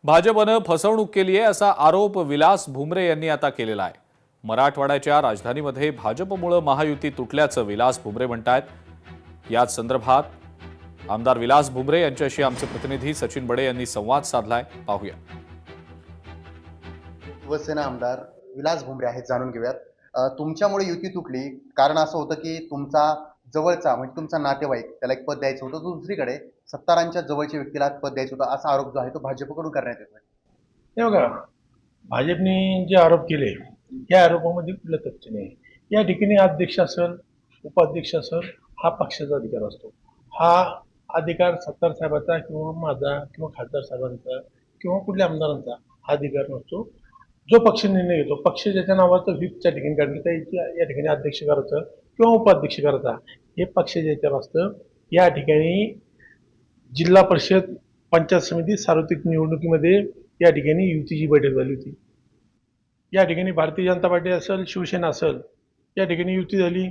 भाजपनं फसवणूक केली आहे असा आरोप विलास भुमरे यांनी आता केलेला आहे। मराठवाड्याच्या राजधानीमध्ये भाजपमुळे महायुती तुटल्याचं विलास भुमरे म्हणतात। याच संदर्भात आमदार विलास भुमरे यांच्याशी आमचे प्रतिनिधी सचिन बडे यांनी संवाद साधलाय, पाहूया। शिवसेना आमदार विलास भुमरे आहेत, जाणून घेऊयात। तुमच्यामुळे युती तुटली, कारण असं होतं की तुमचा जवळचा म्हणजे तुमचा नातेवाईक त्याला एक पद द्यायचं होतं, तो दुसरीकडे सत्तारांच्या जवळच्या व्यक्तीला पद द्यायचं होतं, असा आरोप जो आहे तो भाजपकडून करण्यात येतोय। हे बघा, भाजपने जे आरोप केले या आरोपामध्ये कुठलं तथ्य नाही। या ठिकाणी अध्यक्ष असेल, उपाध्यक्ष असेल, हा पक्षाचा अधिकार असतो। हा अधिकार सत्तार साहेबांचा किंवा माझा किंवा खासदार साहेबांचा किंवा कुठल्या आमदारांचा हा अधिकार नसतो। जो पक्ष निर्णय घेतो, पक्ष ज्याच्या नावाचं व्हीपच्या ठिकाणी काढलं तर या ठिकाणी अध्यक्ष करायचं किंवा उपाध्यक्ष करायचा, हे पक्ष ज्याच्यावर असतं। या ठिकाणी जिल्हा परिषद पंचायत समिती सार्वत्रिक निवडणुकीमध्ये या ठिकाणी युतीची बैठक झाली होती। या ठिकाणी भारतीय जनता पार्टी असेल, शिवसेना असेल, या ठिकाणी युती झाली।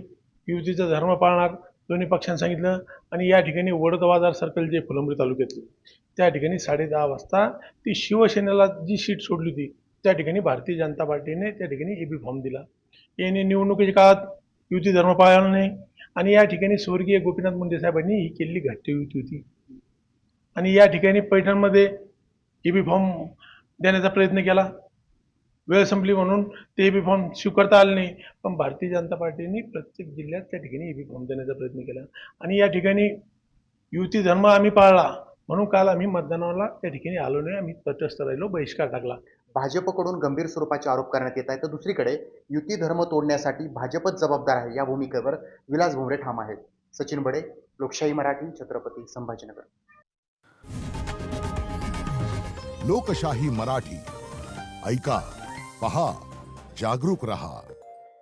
युतीचा धर्म पाळणार दोन्ही पक्षांनी सांगितलं आणि या ठिकाणी वडोद बाजार सर्कल जे फुलंब्री तालुक्यातले, त्या ठिकाणी 10:30 वाजता ती शिवसेनेला जी सीट सोडली होती त्या ठिकाणी भारतीय जनता पार्टीने त्या ठिकाणी एबी फॉर्म दिला। याने निवडणुकीच्या काळात युती धर्म पाळला नाही आणि या ठिकाणी स्वर्गीय गोपीनाथ मुंडे साहेबांनी ही केलेली घाटी युती होती आणि या ठिकाणी पैठणमध्ये एबी फॉर्म देण्याचा प्रयत्न केला। वेळ संपली म्हणून ते एबी फॉर्म स्वीकारता आले नाही, पण भारतीय जनता पार्टीने प्रत्येक जिल्ह्यात त्या ठिकाणी एबी फॉर्म देण्याचा प्रयत्न केला आणि या ठिकाणी युती धर्म आम्ही पाळला म्हणून काल आम्ही मतदानाला त्या ठिकाणी आलो नाही, आम्ही तटस्थ राहिलो, बहिष्कार टाकला। भाजपकडून गंभीर स्वरूपाचे आरोप करण्यात येत आहेत, तर दुसरीकडे युती धर्म तोडण्यासाठी भाजपच जबाबदार आहे या भूमिकेवर विलास भुमरे ठाम आहेत। सचिन बडे, लोकशाही मराठी, छत्रपती संभाजीनगर। लोकशाही मराठी ऐका, पहा, जागरूक रहा।